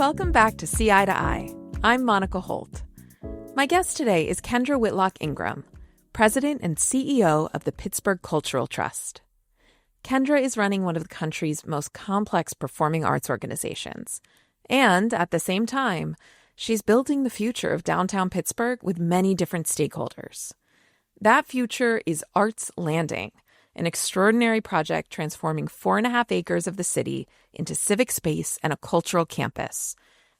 Welcome back to See Eye to Eye. I'm Monica Holt. My guest today is Kendra Whitlock Ingram, President and CEO of the Pittsburgh Cultural Trust. Kendra is running one of the country's most complex performing arts organizations. And at the same time, she's building the future of downtown Pittsburgh with many different stakeholders. That future is Arts Landing, an extraordinary project transforming 4.5 acres of the city into civic space and a cultural campus.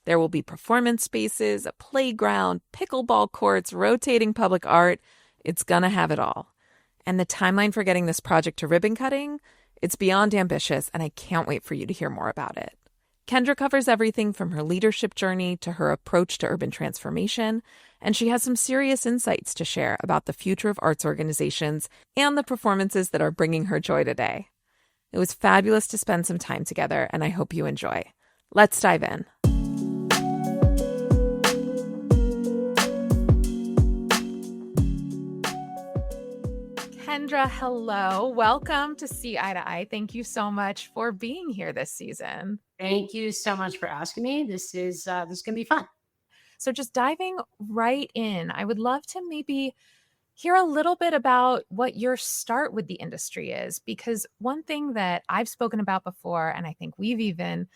There will be performance spaces, a playground, pickleball courts, rotating public art. It's gonna have it all. And the timeline for getting this project to ribbon cutting, it's beyond ambitious, and I can't wait for you to hear more about it. Kendra covers everything from her leadership journey to her approach to urban transformation, and she has some serious insights to share about the future of arts organizations and the performances that are bringing her joy today. It was fabulous to spend some time together, and I hope you enjoy. Let's dive in. Kendra, hello. Welcome to See Eye to Eye. Thank you so much for being here this season. Thank you so much for asking me. This is going to be fun. So just diving right in, I would love to maybe hear a little bit about what your start with the industry is, because one thing that I've spoken about before, and I think we've even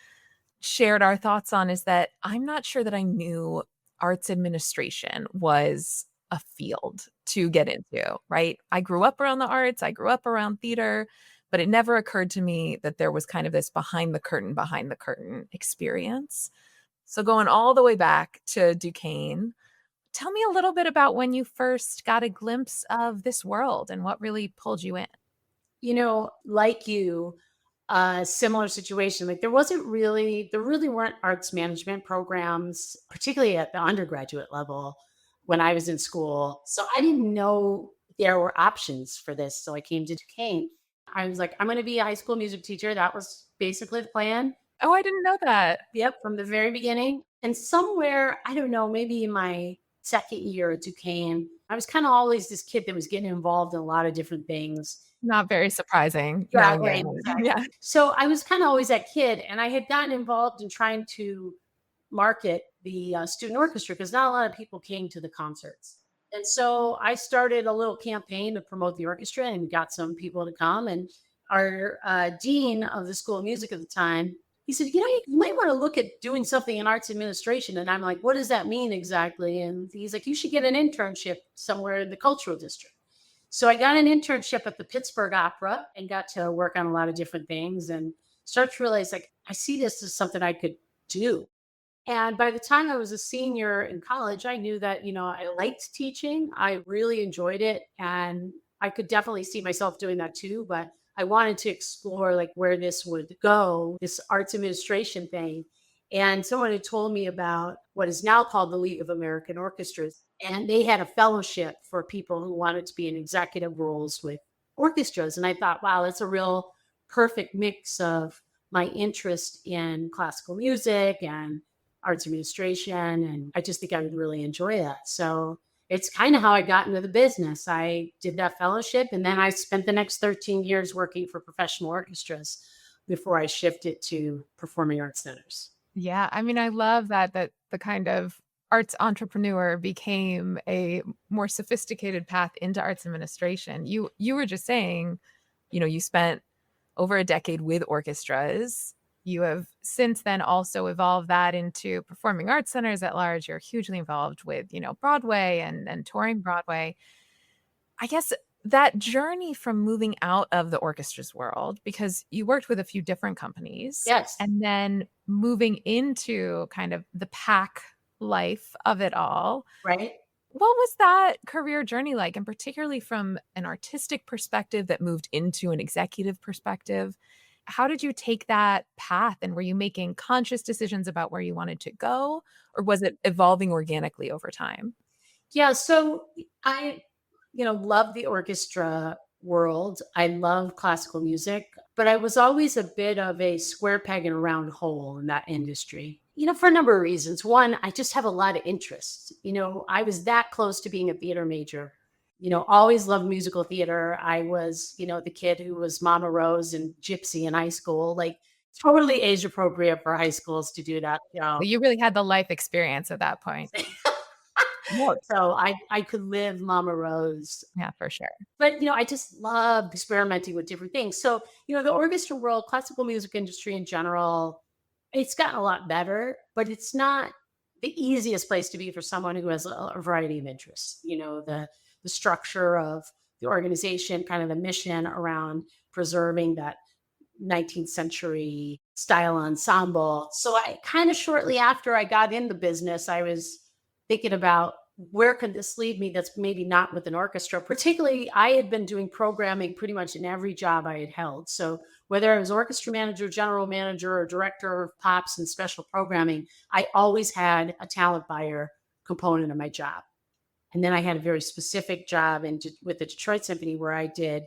shared our thoughts on, is that I'm not sure that I knew arts administration was a field to get into, right? I grew up around the arts, I grew up around theater, but it never occurred to me that there was kind of this behind the curtain experience. So going all the way back to Duquesne, tell me a little bit about when you first got a glimpse of this world and what really pulled you in. You know, like you, similar situation. Like there really weren't arts management programs, particularly at the undergraduate level when I was in school. So I didn't know there were options for this. So I came to Duquesne. I was like, I'm going to be a high school music teacher. That was basically the plan. Oh, I didn't know that. Yep, from the very beginning. And somewhere, I don't know, maybe in my second year at Duquesne, I was kind of always this kid that was getting involved in a lot of different things. Not very surprising. Yeah, knowing right. you. Exactly. Yeah. So I was kind of always that kid, and I had gotten involved in trying to market the student orchestra because not a lot of people came to the concerts. And so I started a little campaign to promote the orchestra and got some people to come. And our dean of the School of Music at the time, he said, you might want to look at doing something in arts administration. And I'm like, what does that mean exactly? And he's like, you should get an internship somewhere in the cultural district. So I got an internship at the Pittsburgh Opera and got to work on a lot of different things and start to realize, like, I see this as something I could do. And by the time I was a senior in college, I knew that, I liked teaching. I really enjoyed it. And I could definitely see myself doing that too. But I wanted to explore like where this would go, this arts administration thing. And someone had told me about what is now called the League of American Orchestras. And they had a fellowship for people who wanted to be in executive roles with orchestras. And I thought, wow, that's a real perfect mix of my interest in classical music and arts administration. And I just think I would really enjoy that. So it's kind of how I got into the business. I did that fellowship, and then I spent the next 13 years working for professional orchestras before I shifted to performing arts centers. Yeah. I mean, I love that the kind of arts entrepreneur became a more sophisticated path into arts administration. You were just saying, you spent over a decade with orchestras. You have since then also evolved that into performing arts centers at large. You're hugely involved with, Broadway and touring Broadway. I guess that journey from moving out of the orchestra's world, because you worked with a few different companies. Yes. And then moving into kind of the pack life of it all. Right. What was that career journey like? And particularly from an artistic perspective that moved into an executive perspective, how did you take that path? And were you making conscious decisions about where you wanted to go? Or was it evolving organically over time? Yeah. So I, love the orchestra world. I love classical music, but I was always a bit of a square peg in a round hole in that industry, for a number of reasons. One, I just have a lot of interests. I was that close to being a theater major. Always loved musical theater. I was, the kid who was Mama Rose and Gypsy in high school. Like totally age appropriate for high schools to do that, You really had the life experience at that point. No. So I could live Mama Rose. Yeah, for sure. But, I just loved experimenting with different things. So, the orchestra world, classical music industry in general, it's gotten a lot better, but it's not the easiest place to be for someone who has a variety of interests. The structure of the organization, kind of the mission around preserving that 19th century style ensemble. So I kind of shortly after I got in the business, I was thinking about where could this lead me that's maybe not with an orchestra. Particularly, I had been doing programming pretty much in every job I had held. So whether I was orchestra manager, general manager, or director of pops and special programming, I always had a talent buyer component of my job. And then I had a very specific job with the Detroit Symphony where I did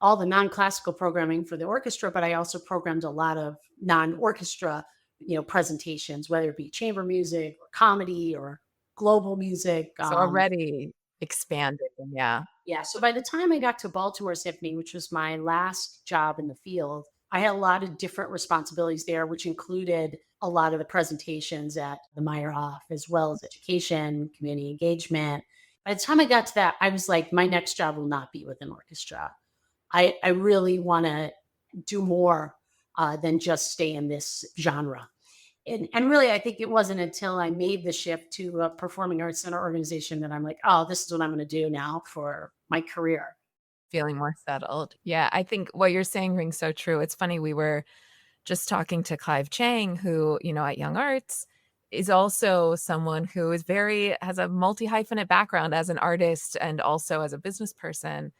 all the non-classical programming for the orchestra, but I also programmed a lot of non-orchestra, presentations, whether it be chamber music or comedy or global music. So already expanded, yeah. Yeah. So by the time I got to Baltimore Symphony, which was my last job in the field, I had a lot of different responsibilities there, which included a lot of the presentations at the Meyerhoff, as well as education, community engagement. By the time I got to that, I was like, my next job will not be with an orchestra. I really want to do more than just stay in this genre. And really, I think it wasn't until I made the shift to a performing arts center organization that I'm like, oh, this is what I'm going to do now for my career. Feeling more settled. Yeah, I think what you're saying rings so true. It's funny, we were just talking to Clive Chang, who, at Young Arts is also someone who has a multi-hyphenate background as an artist and also as a business person.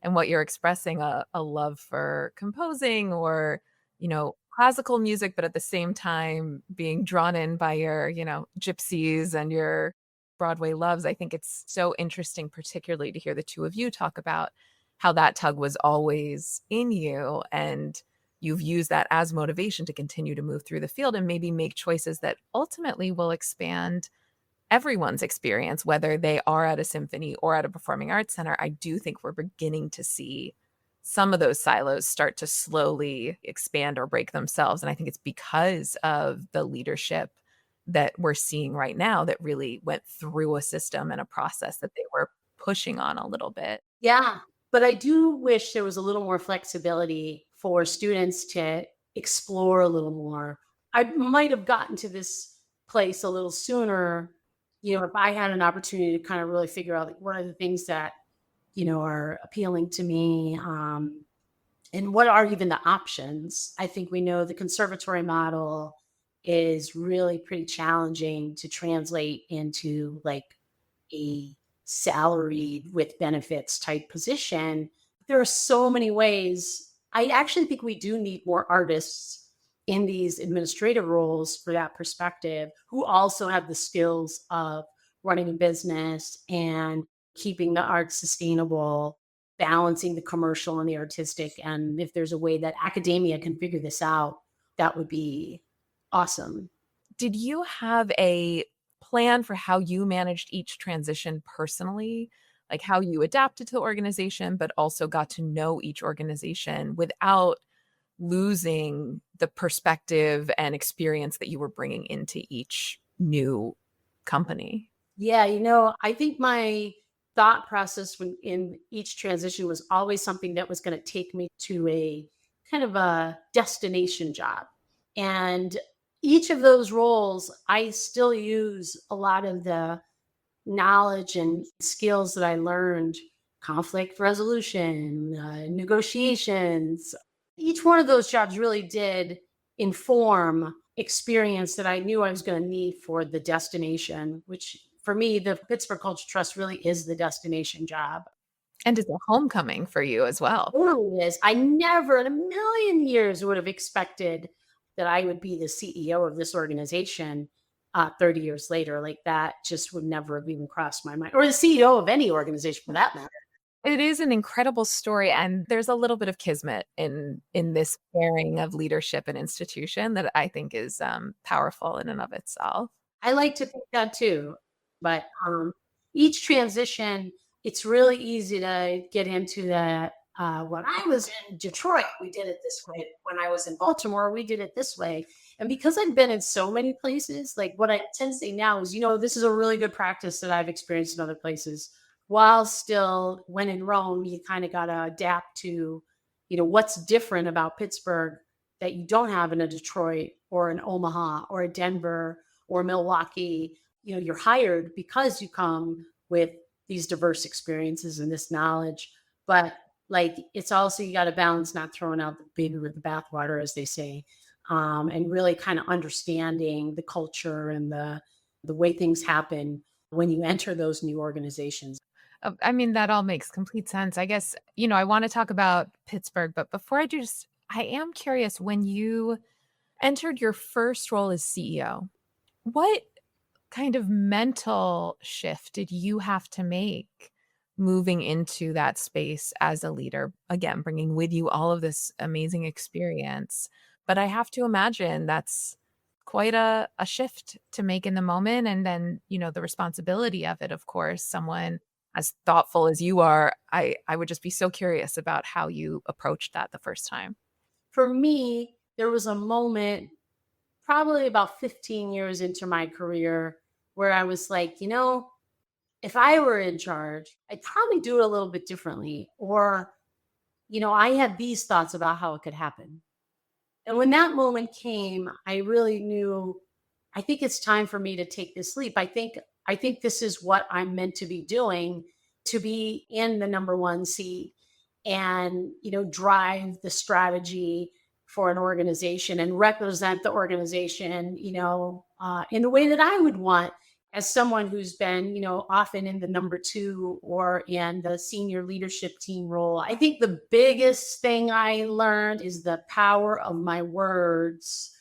And what you're expressing, a love for composing or, classical music, but at the same time being drawn in by your, gypsies and your Broadway loves. I think it's so interesting, particularly to hear the two of you talk about how that tug was always in you and you've used that as motivation to continue to move through the field and maybe make choices that ultimately will expand everyone's experience, whether they are at a symphony or at a performing arts center. I do think we're beginning to see some of those silos start to slowly expand or break themselves. And I think it's because of the leadership that we're seeing right now that really went through a system and a process that they were pushing on a little bit. Yeah. But I do wish there was a little more flexibility for students to explore a little more. I might have gotten to this place a little sooner, if I had an opportunity to kind of really figure out like, what are the things that, are appealing to me. And what are even the options? I think we know the conservatory model is really pretty challenging to translate into like a salaried with benefits type position. There are so many ways. I actually think we do need more artists in these administrative roles for that perspective who also have the skills of running a business and keeping the art sustainable, balancing the commercial and the artistic. And if there's a way that academia can figure this out, that would be awesome. Did you have a plan for how you managed each transition personally? Like how you adapted to the organization, but also got to know each organization without losing the perspective and experience that you were bringing into each new company? Yeah, I think my thought process when in each transition was always something that was going to take me to a kind of a destination job. And each of those roles, I still use a lot of the knowledge and skills that I learned, conflict resolution, negotiations. Each one of those jobs really did inform experience that I knew I was going to need for the destination, which for me, the Pittsburgh Culture Trust really is the destination job. And it's a homecoming for you as well. It is. I never in a million years would have expected that I would be the CEO of this organization 30 years later. Like that just would never have even crossed my mind, or the CEO of any organization for that matter. It is an incredible story, and there's a little bit of kismet in this pairing of leadership and institution that I think is powerful in and of itself. I like to think that too. But each transition, it's really easy to get into that when I was in Detroit, we did it this way. When I was in Baltimore, we did it this way. And because I've been in so many places, like what I tend to say now is, this is a really good practice that I've experienced in other places. While still, when in Rome, you kind of got to adapt to, what's different about Pittsburgh that you don't have in a Detroit or an Omaha or a Denver or Milwaukee. You're hired because you come with these diverse experiences and this knowledge. But like, it's also, you got to balance not throwing out the baby with the bathwater, as they say, and really kind of understanding the culture and the way things happen when you enter those new organizations. I mean, that all makes complete sense. I guess, I want to talk about Pittsburgh, but before I do, I am curious when you entered your first role as CEO, what kind of mental shift did you have to make moving into that space as a leader? Again, bringing with you all of this amazing experience. But I have to imagine that's quite a shift to make in the moment. And then, the responsibility of it, of course, someone as thoughtful as you are, I would just be so curious about how you approached that the first time. For me, there was a moment probably about 15 years into my career where I was like, if I were in charge, I'd probably do it a little bit differently. Or, I had these thoughts about how it could happen. And when that moment came, I really knew, I think it's time for me to take this leap. I think this is what I'm meant to be doing, to be in the number one seat and, drive the strategy for an organization and represent the organization, in the way that I would want, as someone who's been, often in the number two or in the senior leadership team role. I think the biggest thing I learned is the power of my words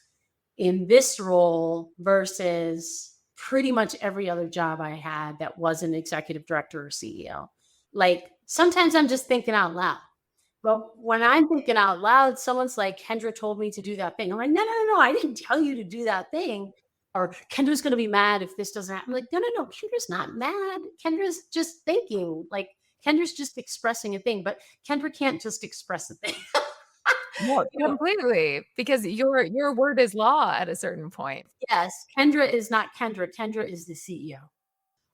in this role versus pretty much every other job I had that was an executive director or CEO. Like, sometimes I'm just thinking out loud. But when I'm thinking out loud, someone's like, Kendra told me to do that thing. I'm like, no, no, no, no, I didn't tell you to do that thing. Or Kendra's going to be mad if this doesn't happen. I'm like, no, no, no, Kendra's not mad. Kendra's just thinking. Like, Kendra's just expressing a thing, but Kendra can't just express a thing. No, You know, completely, because your word is law at a certain point. yes, Kendra is not Kendra. Kendra is the CEO.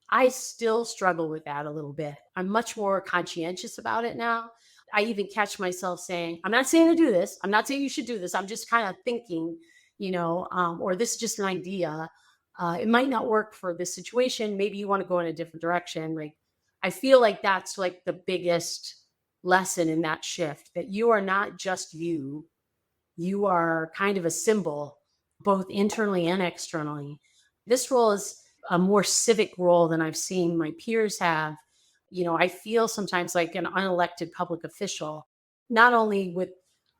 I still struggle with that a little bit. I'm much more conscientious about it now. I even catch myself saying, I'm not saying to do this. I'm not saying you should do this. I'm just kind of thinking, or this is just an idea. It might not work for this situation. Maybe you want to go in a different direction. Like, I feel like that's like the biggest lesson in that shift, that you are not just you. You are kind of a symbol, both internally and externally. This role is a more civic role than I've seen my peers have. I feel sometimes like an unelected public official, not only with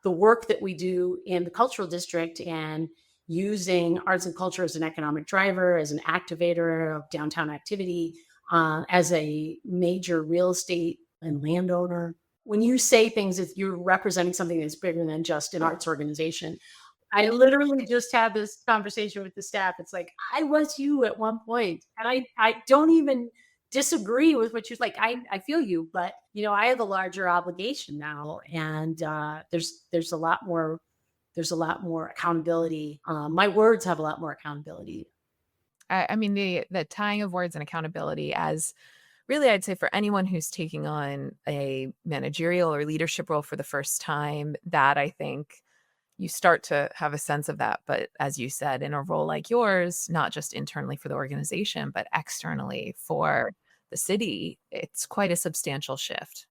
the work that we do in the cultural district and using arts and culture as an economic driver, as an activator of downtown activity, as a major real estate and landowner. When you say things, if you're representing something that's bigger than just an arts organization. I literally just had this conversation with the staff. It's like, I was you at one point, and I don't even disagree with what you're like. I feel you, but I have a larger obligation now, and there's a lot more, accountability. My words have a lot more accountability. I mean, the tying of words and accountability, as really, I'd say for anyone who's taking on a managerial or leadership role for the first time, that I think you start to have a sense of that. But as you said, in a role like yours, not just internally for the organization, but externally for the city, it's quite a substantial shift.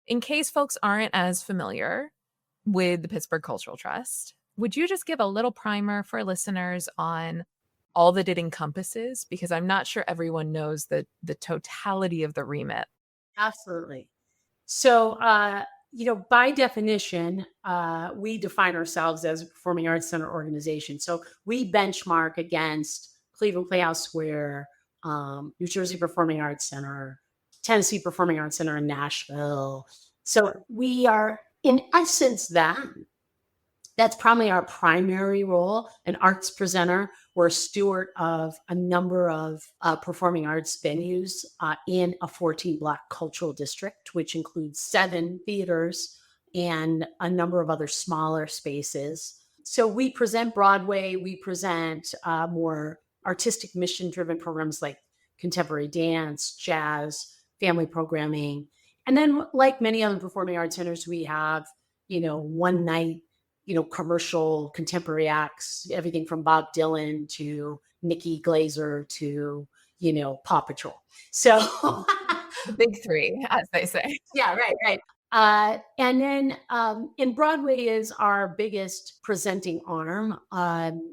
In case folks aren't as familiar with the Pittsburgh Cultural Trust, would you just give a little primer for listeners on all that it encompasses? Because I'm not sure everyone knows the totality of the remit. Absolutely. So, by definition, we define ourselves as a performing arts center organization. So we benchmark against Cleveland Playhouse Square, New Jersey Performing Arts Center, Tennessee Performing Arts Center in Nashville. So we are, in essence, that. That's probably our primary role, an arts presenter. We're a steward of a number of performing arts venues in a 14-block cultural district, which includes 7 theaters and a number of other smaller spaces. So we present Broadway, we present more artistic mission driven programs like contemporary dance, jazz, family programming. And then, like many other performing arts centers, we have, one night, commercial contemporary acts, everything from Bob Dylan to Nikki Glazer to, Paw Patrol. So, The big three, as they say. yeah, right, right. And then in Broadway is our biggest presenting arm.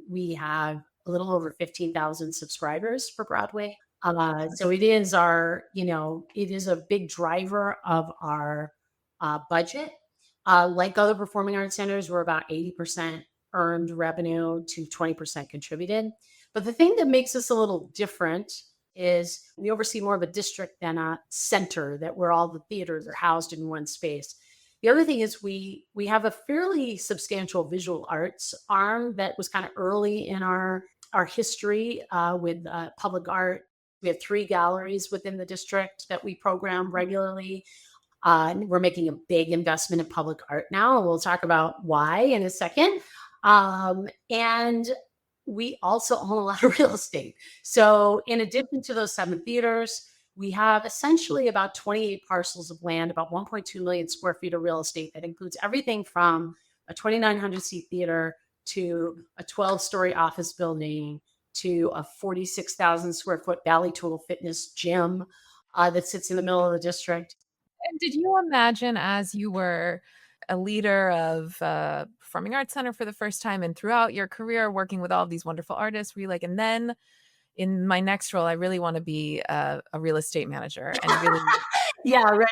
We have a little over 15,000 subscribers for Broadway. So it is it is a big driver of our budget. Like other performing arts centers, we're about 80% earned revenue to 20% contributed. But the thing that makes us a little different is we oversee more of a district than a center that where all the theaters are housed in one space. The other thing is we have a fairly substantial visual arts arm that was kind of early in our history with public art. We have 3 galleries within the district that we program regularly. We're making a big investment in public art now. We'll talk about why in a second. And we also own a lot of real estate. So, in addition to those 7 theaters, we have essentially about 28 parcels of land, about 1.2 million square feet of real estate that includes everything from a 2,900 seat theater to a 12-story office building to a 46,000 square foot Valley Tool Fitness gym that sits in the middle of the district. And did you imagine as you were a leader of Performing Arts Center for the first time and throughout your career working with all of these wonderful artists, were you like, and then in my next role, I really want to be a real estate manager and really. Yeah, right.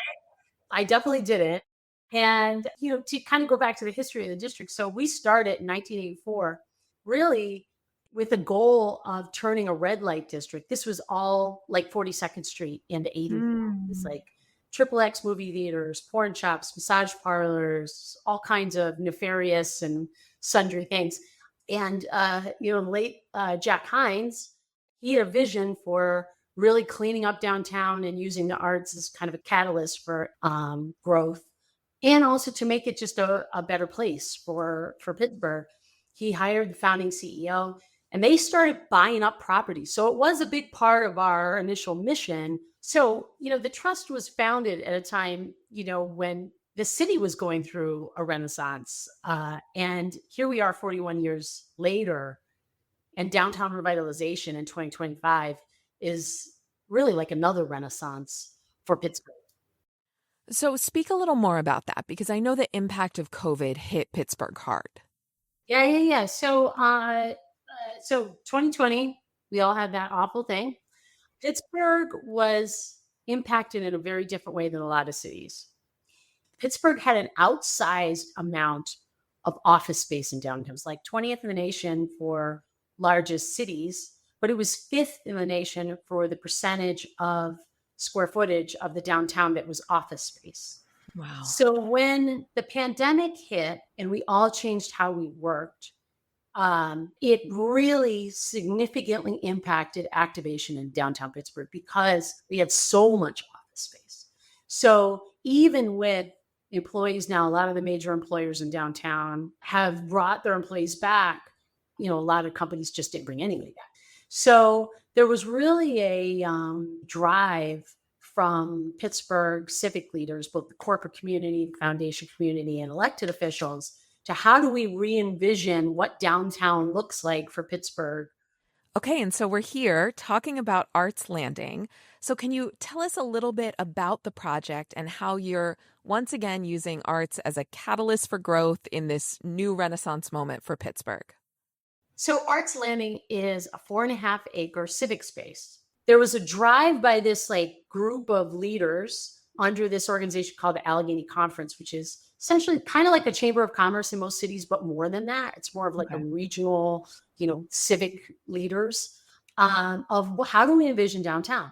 I definitely didn't. And, to kind of go back to the history of the district. So we started in 1984, really with a goal of turning a red light district. This was all like 42nd Street into 80. It's like triple X movie theaters, porn shops, massage parlors, all kinds of nefarious and sundry things. And, late Jack Hines, he had a vision for really cleaning up downtown and using the arts as kind of a catalyst for growth and also to make it just a better place for Pittsburgh. He hired the founding CEO and they started buying up property. So it was a big part of our initial mission. So, the trust was founded at a time, when the city was going through a renaissance. And here we are 41 years later, and downtown revitalization in 2025 is really like another renaissance for Pittsburgh. So speak a little more about that, because I know the impact of COVID hit Pittsburgh hard. Yeah. So 2020, we all had that awful thing. Pittsburgh was impacted in a very different way than a lot of cities. Pittsburgh had an outsized amount of office space in downtown. It was like 20th in the nation for largest cities, but it was 5th in the nation for the percentage of square footage of the downtown that was office space. Wow. So when the pandemic hit and we all changed how we worked, it really significantly impacted activation in downtown Pittsburgh because we had so much office space. So even with employees now, a lot of the major employers in downtown have brought their employees back. A lot of companies just didn't bring anybody back. So there was really a drive from Pittsburgh civic leaders, both the corporate community, foundation community, and elected officials, to how do we re-envision what downtown looks like for Pittsburgh. Okay, and so we're here talking about Arts Landing. So can you tell us a little bit about the project and how you're once again using arts as a catalyst for growth in this new Renaissance moment for Pittsburgh? So Arts Landing is a 4.5-acre civic space. There was a drive by this group of leaders under this organization called the Allegheny Conference, which is essentially kind of like a chamber of commerce in most cities, but more than that. It's more of like a regional, civic leaders of how do we envision downtown?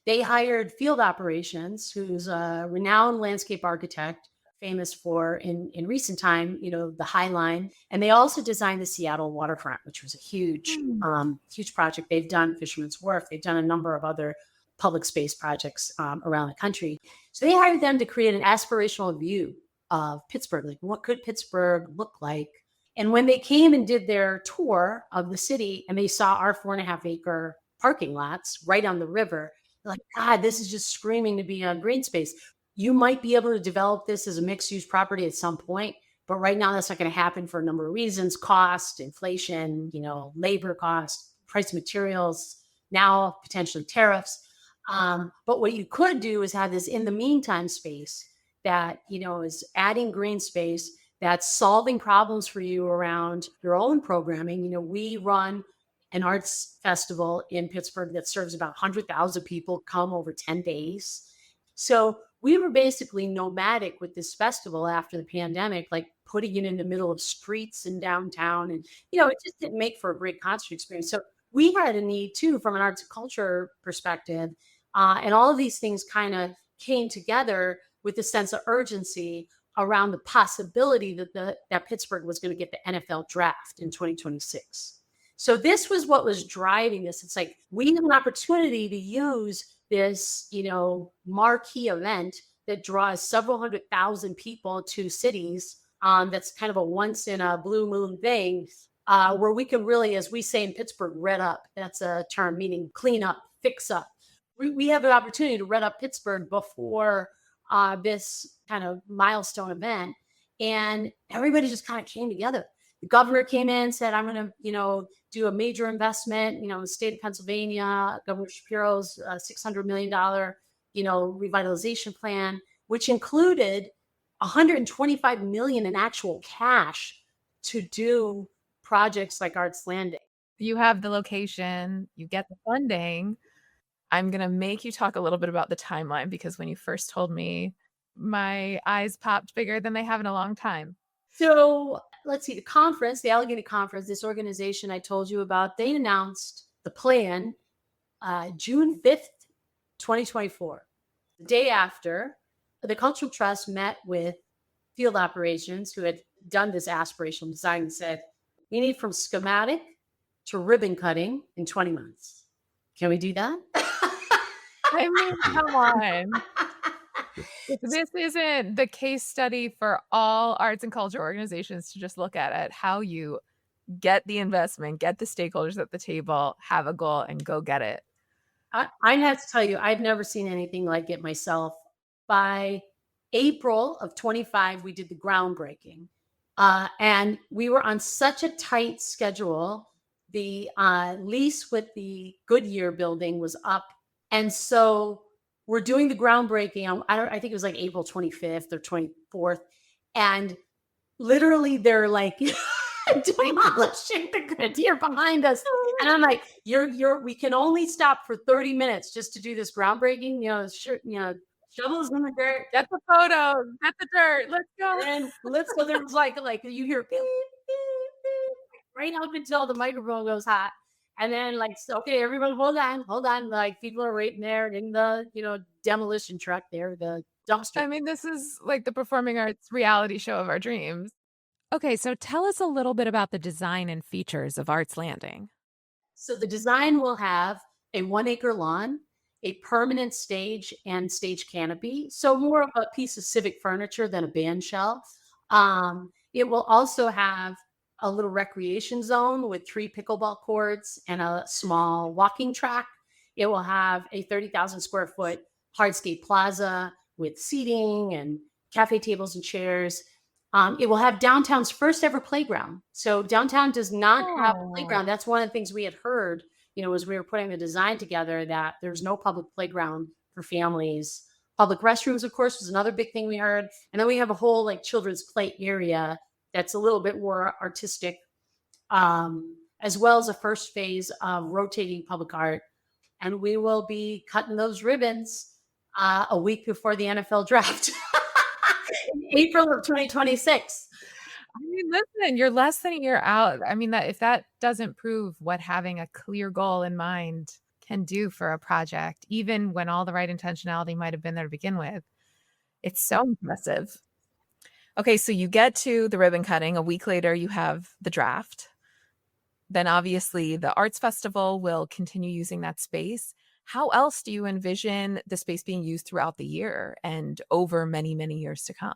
They hired Field Operations, who's a renowned landscape architect famous for in recent time, the High Line. And they also designed the Seattle waterfront, which was a huge, Mm. huge project. They've done Fisherman's Wharf. They've done a number of other public space projects around the country. So they hired them to create an aspirational view of Pittsburgh. Like, what could Pittsburgh look like? And when they came and did their tour of the city and they saw our 4.5 acre parking lots right on the river, they're like, God, this is just screaming to be a green space. You might be able to develop this as a mixed use property at some point, but right now that's not going to happen for a number of reasons: cost, inflation, labor cost, price of materials, now potentially tariffs. But what you could do is have this in the meantime space that, is adding green space that's solving problems for you around your own programming. We run an arts festival in Pittsburgh that serves about 100,000 people come over 10 days. So we were basically nomadic with this festival after the pandemic, like putting it in the middle of streets in downtown. And, it just didn't make for a great concert experience. So we had a need too, from an arts and culture perspective. And all of these things kind of came together with a sense of urgency around the possibility that Pittsburgh was going to get the NFL draft in 2026. So this was what was driving this. It's like, we have an opportunity to use this, marquee event that draws several 100,000 people to cities. That's kind of a once in a blue moon thing, where we can really, as we say in Pittsburgh, red up. That's a term meaning clean up, fix up. We have an opportunity to red up Pittsburgh before this kind of milestone event. And everybody just kind of came together. The governor came in, said, I'm going to, do a major investment, in the state of Pennsylvania, Governor Shapiro's $600 million, revitalization plan, which included $125 million in actual cash to do projects like Arts Landing. You have the location, you get the funding. I'm going to make you talk a little bit about the timeline, because when you first told me, my eyes popped bigger than they have in a long time. So let's see, the Allegheny Conference, this organization I told you about, they announced the plan June 5th, 2024. The day after, the Cultural Trust met with field operations who had done this aspirational design and said, we need from schematic to ribbon cutting in 20 months. Can we do that? I mean, come on. If this isn't the case study for all arts and culture organizations to just look at how you get the investment, get the stakeholders at the table, have a goal, and go get it. I have to tell you, I've never seen anything like it myself. By April of 25, we did the groundbreaking. And we were on such a tight schedule. The lease with the Goodyear building was up. And so we're doing the groundbreaking. I think it was like April 25th or 24th. And literally they're like demolishing the Goodyear behind us. And I'm like, we can only stop for 30 minutes just to do this groundbreaking. Shovels in the dirt. Get the photos, get the dirt. Let's go. And let's go. There was like you hear beep, beep, beep, right up until the microphone goes hot. And then okay, everyone hold on. Like, people are waiting there in the, demolition truck there, the dumpster. I mean, this is like the performing arts reality show of our dreams. Okay, so tell us a little bit about the design and features of Arts Landing. So the design will have a 1 acre lawn, a permanent stage and stage canopy. So more of a piece of civic furniture than a band shell. It will also have a little recreation zone with 3 pickleball courts and a small walking track. It will have a 30,000 square foot hardscape plaza with seating and cafe tables and chairs. It will have downtown's first ever playground. So downtown does not have a playground. That's one of the things we had heard, as we were putting the design together, that there's no public playground for families. Public restrooms, of course, was another big thing we heard. And then we have a whole children's play area that's a little bit more artistic, as well as a first phase of rotating public art. And we will be cutting those ribbons a week before the NFL draft in April of 2026. I mean, listen, you're less than a year out. I mean, that if that doesn't prove what having a clear goal in mind can do for a project, even when all the right intentionality might have been there to begin with, it's so impressive. Okay, so you get to the ribbon cutting. A week later, you have the draft. Then obviously the arts festival will continue using that space. How else do you envision the space being used throughout the year and over many, many years to come?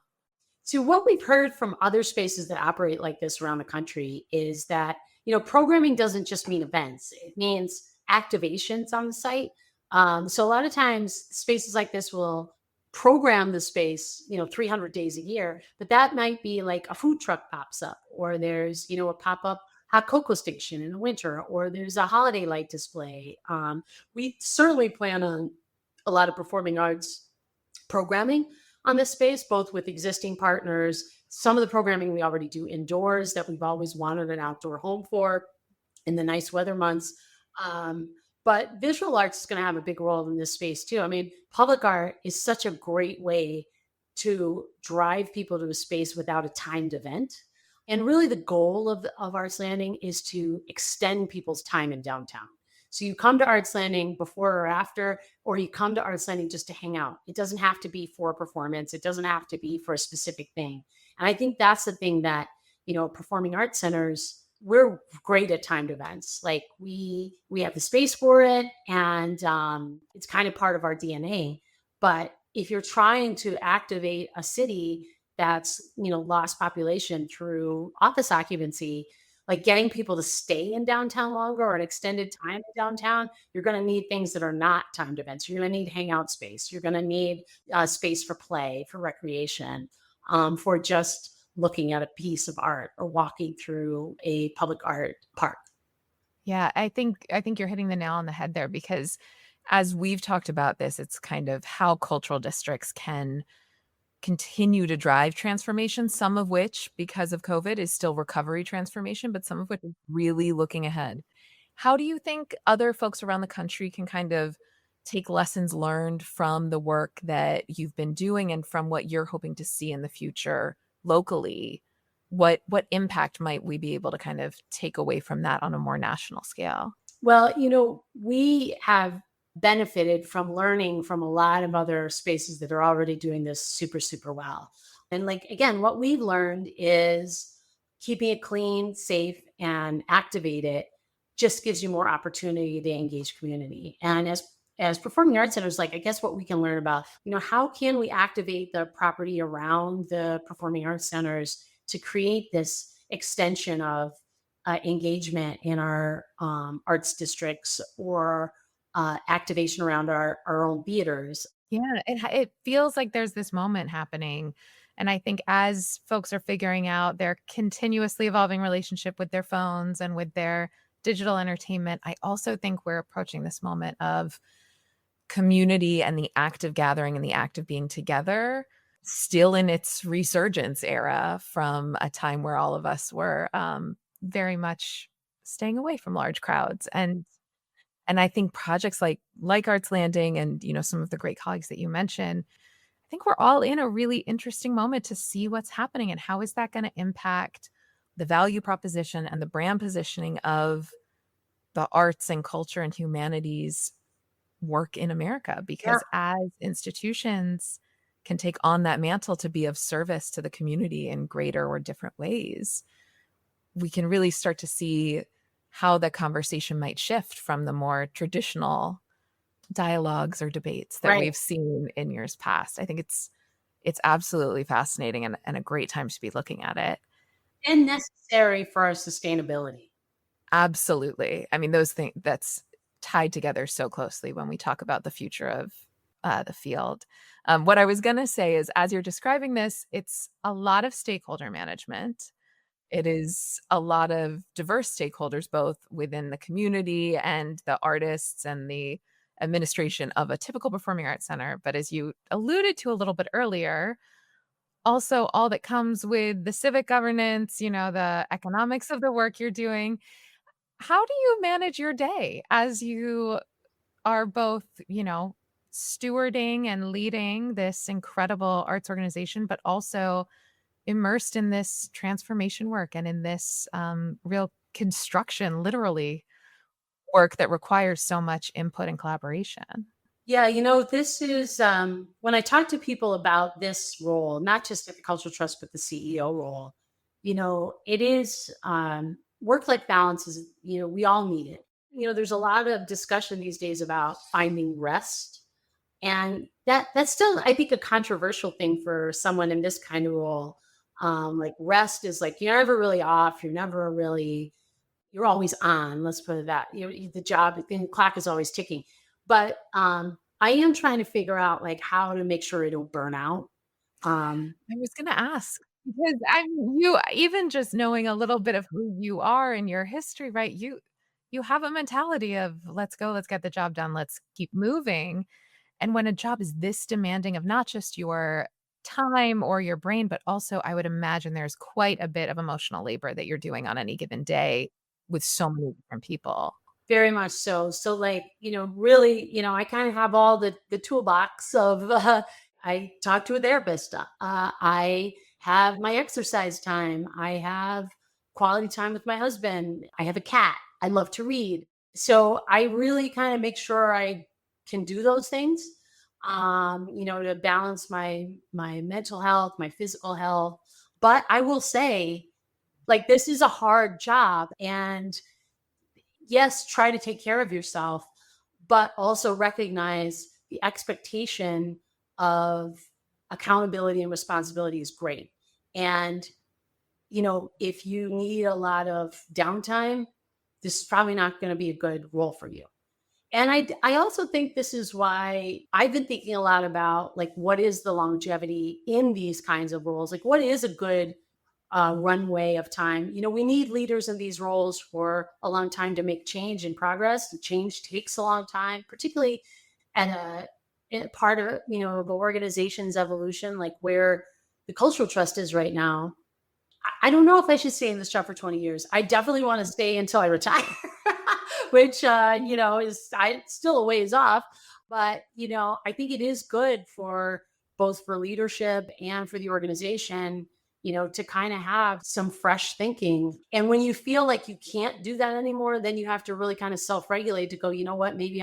So what we've heard from other spaces that operate like this around the country is that, programming doesn't just mean events. It means activations on the site. So a lot of times spaces like this will program the space, 300 days a year, but that might be like a food truck pops up, or there's, a pop-up hot cocoa station in the winter, or there's a holiday light display. We certainly plan on a lot of performing arts programming on this space, both with existing partners. Some of the programming we already do indoors that we've always wanted an outdoor home for in the nice weather months. Um, but visual arts is going to have a big role in this space too. I mean, public art is such a great way to drive people to a space without a timed event. And really, the goal of Arts Landing is to extend people's time in downtown. So you come to Arts Landing before or after, or you come to Arts Landing just to hang out. It doesn't have to be for a performance. It doesn't have to be for a specific thing. And I think that's the thing that, performing arts centers, we're great at timed events. Like we have the space for it, and it's kind of part of our DNA. But if you're trying to activate a city that's lost population through office occupancy, like getting people to stay in downtown longer or an extended time in downtown, you're going to need things that are not timed events. You're going to need hangout space. You're going to need space for play, for recreation, for just looking at a piece of art or walking through a public art park. Yeah, I think you're hitting the nail on the head there because as we've talked about this, it's kind of how cultural districts can continue to drive transformation, some of which, because of COVID, is still recovery transformation, but some of which is really looking ahead. How do you think other folks around the country can kind of take lessons learned from the work that you've been doing and from what you're hoping to see in the future locally? What impact might we be able to kind of take away from that on a more national scale? Well, we have benefited from learning from a lot of other spaces that are already doing this super, super well. And like, again, what we've learned is keeping it clean, safe, and activate it just gives you more opportunity to engage community. And as performing arts centers, like I guess what we can learn about, how can we activate the property around the performing arts centers to create this extension of engagement in our arts districts, or activation around our own theaters. Yeah, it feels like there's this moment happening, and I think as folks are figuring out their continuously evolving relationship with their phones and with their digital entertainment, I also think we're approaching this moment of community and the act of gathering and the act of being together still in its resurgence era from a time where all of us were, very much staying away from large crowds, and I think projects like Arts Landing and, some of the great colleagues that you mentioned, I think we're all in a really interesting moment to see what's happening and how is that gonna impact the value proposition and the brand positioning of the arts and culture and humanities work in America. Yeah. Because as institutions can take on that mantle to be of service to the community in greater or different ways, we can really start to see how the conversation might shift from the more traditional dialogues or debates that Right. we've seen in years past. I think it's absolutely fascinating and a great time to be looking at it. And necessary for our sustainability. Absolutely. I mean, those things that's tied together so closely when we talk about the future of the field. What I was going to say is, as you're describing this, it's a lot of stakeholder management. It is a lot of diverse stakeholders, both within the community and the artists and the administration of a typical performing arts center. But as you alluded to a little bit earlier, also all that comes with the civic governance, the economics of the work you're doing. How do you manage your day as you are both, stewarding and leading this incredible arts organization, but also immersed in this transformation work and in this real construction, literally, work that requires so much input and collaboration? Yeah, this is when I talk to people about this role, not just at the Cultural Trust, but the CEO role, it is work-life balance is, we all need it. There's a lot of discussion these days about finding rest. And that's still, I think, a controversial thing for someone in this kind of role. Like rest is like you're never really off, you're always on, let's put it that. The job, the clock is always ticking. But I am trying to figure out like how to make sure I don't burn out. Um, I was gonna ask because you even just knowing a little bit of who you are and your history, right? You have a mentality of let's go, let's get the job done, let's keep moving. And when a job is this demanding of not just your time or your brain, but also I would imagine there's quite a bit of emotional labor that you're doing on any given day with so many different people. Very much so. So, like, really, I kind of have all the toolbox of. I talk to a therapist. I have my exercise time. I have quality time with my husband. I have a cat. I love to read. So I really kind of make sure I can do those things. To balance my mental health, my physical health. But I will say, like, this is a hard job, and yes, try to take care of yourself, but also recognize the expectation of accountability and responsibility is great. And, if you need a lot of downtime, this is probably not going to be a good role for you. And I also think this is why I've been thinking a lot about like what is the longevity in these kinds of roles? Like what is a good runway of time? We need leaders in these roles for a long time to make change and progress. And change takes a long time, particularly at a part of the organization's evolution, like where the cultural trust is right now. I don't know if I should stay in this job for 20 years. I definitely want to stay until I retire, which, is still a ways off. But, I think it is good for both for leadership and for the organization, to kind of have some fresh thinking. And when you feel like you can't do that anymore, then you have to really kind of self regulate to go, you know what, maybe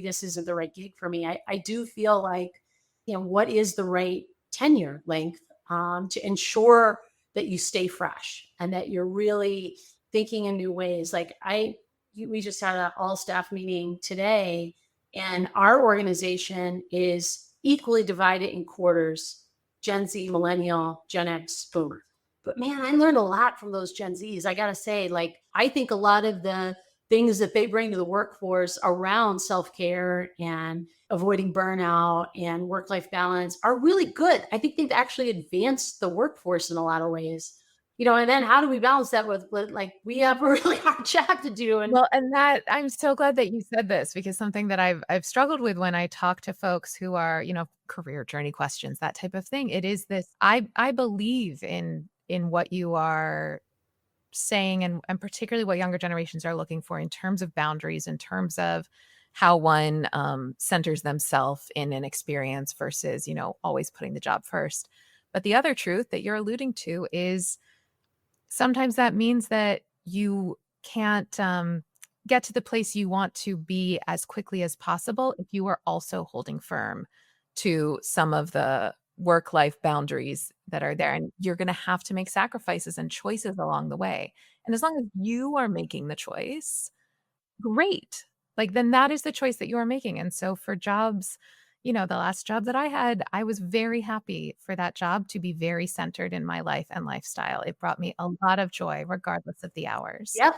this isn't the right gig for me. I do feel like, what is the right tenure length to ensure that you stay fresh and that you're really thinking in new ways. Like we just had an all staff meeting today, and our organization is equally divided in quarters: Gen Z, Millennial, Gen X, Boomer. But man, I learned a lot from those Gen Zs. I got to say, like, I think a lot of the things that they bring to the workforce around self care and avoiding burnout and work life balance are really good. I think they've actually advanced the workforce in a lot of ways. And then how do we balance that with like we have a really hard job to do? And Well, and that I'm so glad that you said this because something that I've struggled with when I talk to folks who are, career journey questions, that type of thing. It is this I believe in what you are saying and particularly what younger generations are looking for in terms of boundaries, in terms of how one centers themselves in an experience versus, always putting the job first. But the other truth that you're alluding to is sometimes that means that you can't get to the place you want to be as quickly as possible if you are also holding firm to some of the work life boundaries that are there. And you're going to have to make sacrifices and choices along the way. And as long as you are making the choice, great. Like, then that is the choice that you are making. And so for jobs, the last job that I had, I was very happy for that job to be very centered in my life and lifestyle. It brought me a lot of joy, regardless of the hours. yep,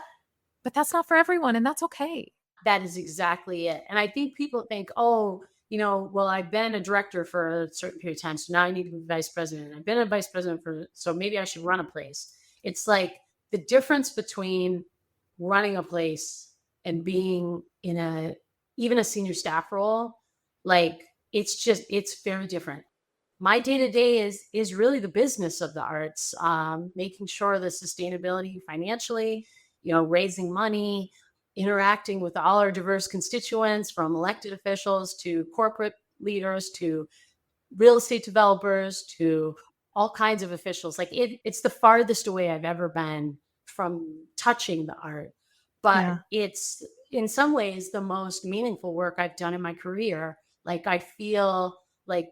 But that's not for everyone, and that's okay. that is exactly it. And I think people think, oh, well, I've been a director for a certain period of time, so now I need to be vice president. I've been a vice president so maybe I should run a place. It's like the difference between running a place and being in even a senior staff role, like it's very different. My day to day is really the business of the arts, making sure the sustainability financially, raising money, interacting with all our diverse constituents, from elected officials to corporate leaders to real estate developers to all kinds of officials. Like it's the farthest away I've ever been from touching the art, but Yeah. in some ways the most meaningful work I've done in my career. Like I feel like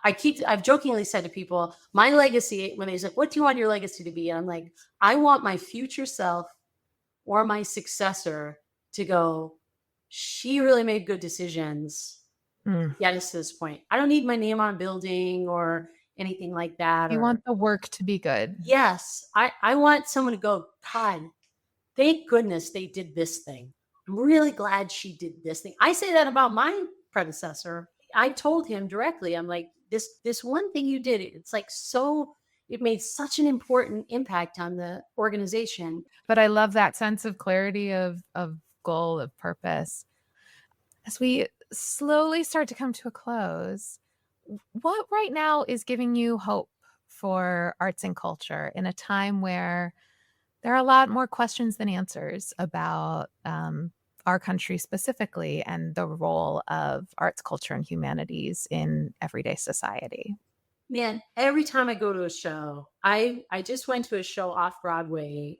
I've jokingly said to people, my legacy, when they say, what do you want your legacy to be? And I'm like, I want my future self or my successor to go, she really made good decisions Mm. to get us to this point. I don't need my name on a building or anything like that. You Or want the work to be good. yes, I want someone to go, God, thank goodness they did this thing. I'm really glad she did this thing. I say that about my predecessor. I told him directly, I'm like, this one thing you did, it's like so it made such an important impact on the organization. But I love that sense of clarity of goal, of purpose. As we slowly start to come to a close, what right now is giving you hope for arts and culture in a time where there are a lot more questions than answers about our country specifically and the role of arts, culture, and humanities in everyday society? Man, every time I go to a show, I just went to a show off Broadway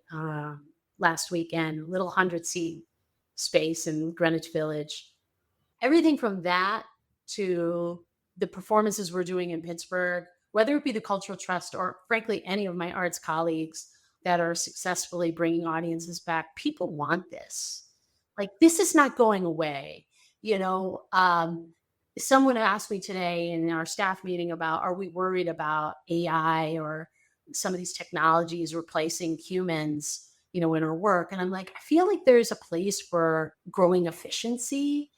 last weekend, little 100-seat space in Greenwich Village. Everything from that to the performances we're doing in Pittsburgh, whether it be the Cultural Trust or frankly any of my arts colleagues that are successfully bringing audiences back, people want this. Like this is not going away. You know, someone asked me today in our staff meeting about, are we worried about AI or some of these technologies replacing humans, in our work? And I'm like, I feel like there's a place for growing efficiency,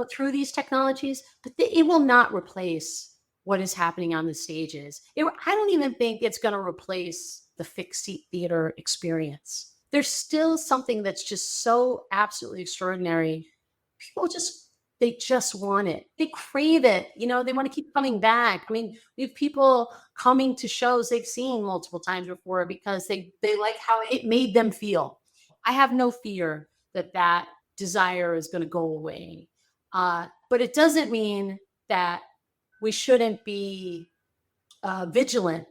through these technologies, but it will not replace what is happening on the stages. I don't even think it's going to replace the fixed seat theater experience. There's still something that's just so absolutely extraordinary. People they just want it. They crave it. They want to keep coming back. I mean, we have people coming to shows they've seen multiple times before because they like how it made them feel. I have no fear that desire is going to go away. But it doesn't mean that we shouldn't be vigilant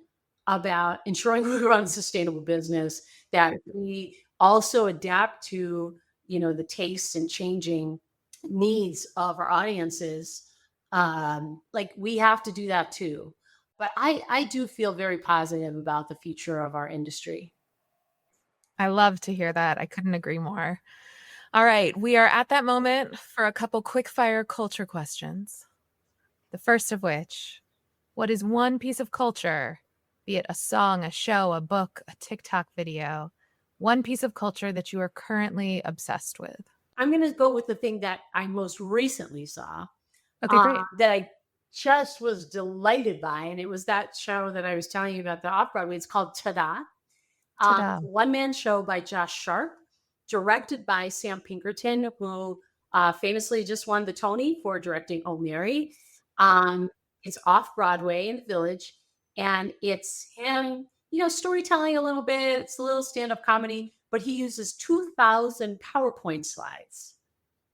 about ensuring we run a sustainable business, that we also adapt to, the tastes and changing needs of our audiences. Like we have to do that too. But I do feel very positive about the future of our industry. I love to hear that. I couldn't agree more. All right, we are at that moment for a couple quick fire culture questions. The first of which, what is one piece of culture, be it a song, a show, a book, a TikTok video, one piece of culture that you are currently obsessed with? I'm going to go with the thing that I most recently saw, Okay, great. that I just was delighted by. And it was that show that I was telling you about, the off Broadway. It's called Ta-Da. Ta-da. One man show by Josh Sharp, directed by Sam Pinkerton, who famously just won the Tony for directing Oh Mary. It's off Broadway in the Village, and it's him, storytelling a little bit. It's a little stand up comedy, but he uses 2,000 PowerPoint slides.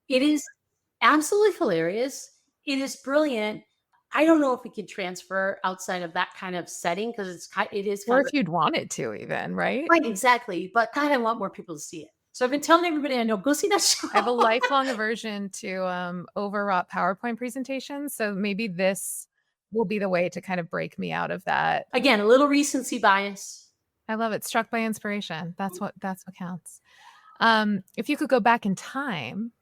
It is absolutely hilarious. It is brilliant. I don't know if it can transfer outside of that kind of setting because it is Or kind if you'd want it to even, right? right, exactly. But God, I want more people to see it. So I've been telling everybody I know, go see that show. I have a lifelong aversion to overwrought PowerPoint presentations, so maybe this will be the way to kind of break me out of that. Again, a little recency bias. I love it. Struck by inspiration. That's what counts. If you could go back in time,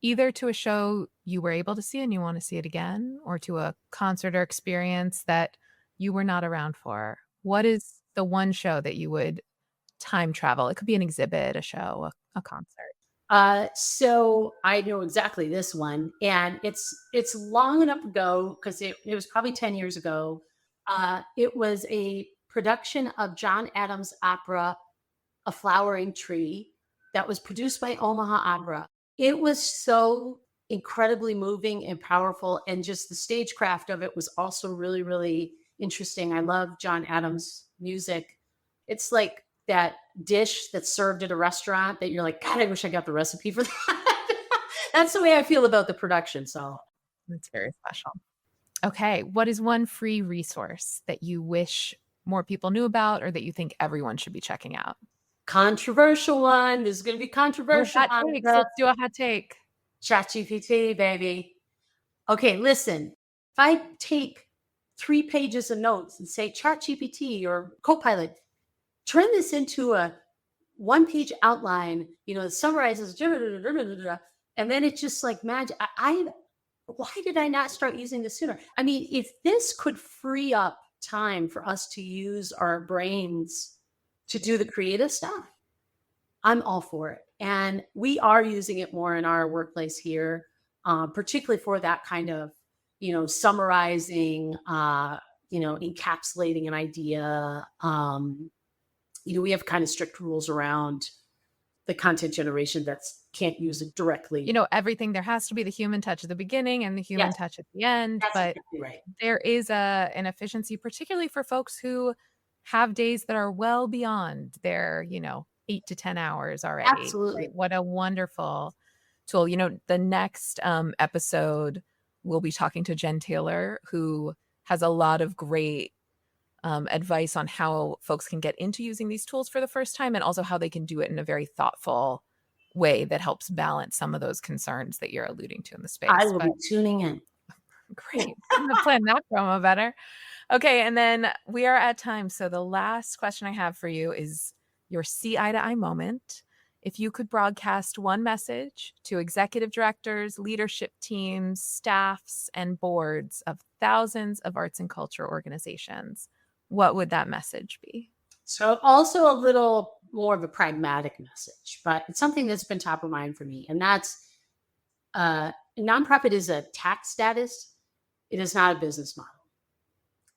either to a show you were able to see and you want to see it again, or to a concert or experience that you were not around for, what is the one show that you would time travel? It could be an exhibit, a show, a concert. So I know exactly this one, and it's long enough ago because it was probably 10 years ago. It was a production of John Adams' opera, A Flowering Tree, that was produced by Omaha Opera. It was so incredibly moving and powerful, and just the stagecraft of it was also really, really interesting. I love John Adams' music. It's like that dish that's served at a restaurant that you're like, God, I wish I got the recipe for that. That's the way I feel about the production. So It's very special. Okay, what is one free resource that you wish more people knew about or that you think everyone should be checking out? Controversial one. This is going to be controversial. Hot takes. Let's do a hot take. ChatGPT, baby. Okay, listen. If I take 3 pages of notes and say ChatGPT or Copilot, turn this into a 1-page outline, that summarizes, and then it's just like magic. Why did I not start using this sooner? I mean, if this could free up time for us to use our brains to do the creative stuff, I'm all for it. And we are using it more in our workplace here, particularly for that kind of, summarizing, encapsulating an idea. We have kind of strict rules around the content generation can't use it directly. Everything, there has to be the human touch at the beginning and the human touch at the end. That's but exactly right. There is an efficiency, particularly for folks who have days that are well beyond their, 8 to 10 hours already. Absolutely. Right? What a wonderful tool. The next episode, we'll be talking to Jen Taylor, who has a lot of great advice on how folks can get into using these tools for the first time, and also how they can do it in a very thoughtful way that helps balance some of those concerns that you're alluding to in the space. I will be tuning in. Great. I'm going to plan that promo better. Okay. And then we are at time. So the last question I have for you is your see eye to eye moment. If you could broadcast one message to executive directors, leadership teams, staffs, and boards of thousands of arts and culture organizations, what would that message be? So also a little more of a pragmatic message, but it's something that's been top of mind for me. And that's nonprofit is a tax status. It is not a business model.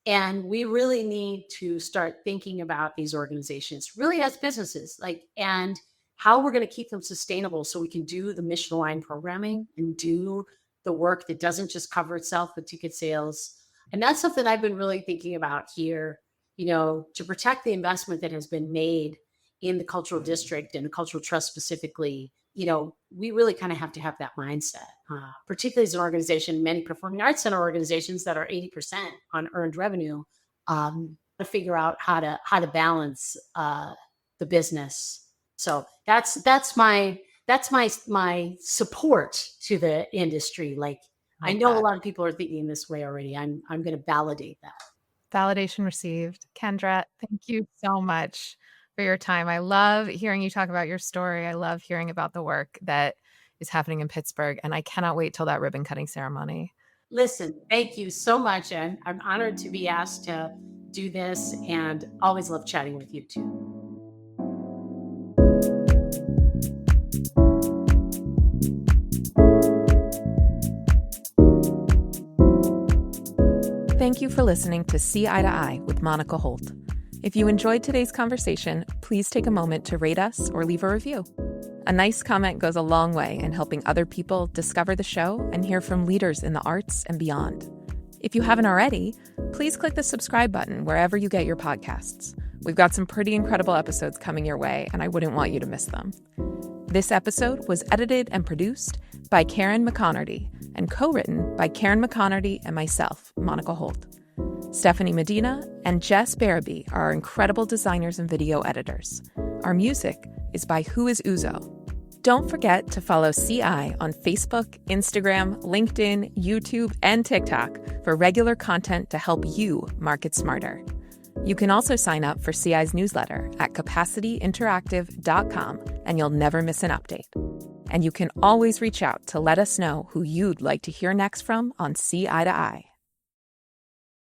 And we really need to start thinking about these organizations really as businesses, and how we're going to keep them sustainable so we can do the mission aligned programming and do the work that doesn't just cover itself with ticket sales. And that's something I've been really thinking about here, to protect the investment that has been made in the cultural district and the cultural trust specifically. We really kind of have to have that mindset, particularly as an organization, many performing arts center organizations that are 80% on earned revenue, to figure out how to balance the business. So that's my support to the industry. I know a lot of people are thinking this way already. I'm going to validate that. Validation received. Kendra, thank you so much for your time. I love hearing you talk about your story. I love hearing about the work that is happening in Pittsburgh, and I cannot wait till that ribbon cutting ceremony. Listen, thank you so much. And I'm honored to be asked to do this, and always love chatting with you too. Thank you for listening to See Eye to Eye with Monica Holt. If you enjoyed today's conversation, please take a moment to rate us or leave a review. A nice comment goes a long way in helping other people discover the show and hear from leaders in the arts and beyond. If you haven't already, please click the subscribe button wherever you get your podcasts. We've got some pretty incredible episodes coming your way, and I wouldn't want you to miss them. This episode was edited and produced by Karen McConerty and co-written by Karen McConerty and myself, Monica Holt. Stephanie Medina and Jess Barabee are our incredible designers and video editors. Our music is by Who Is Uzo. Don't forget to follow CI on Facebook, Instagram, LinkedIn, YouTube, and TikTok for regular content to help you market smarter. You can also sign up for CI's newsletter at capacityinteractive.com, and you'll never miss an update. And you can always reach out to let us know who you'd like to hear next from on See Eye to Eye.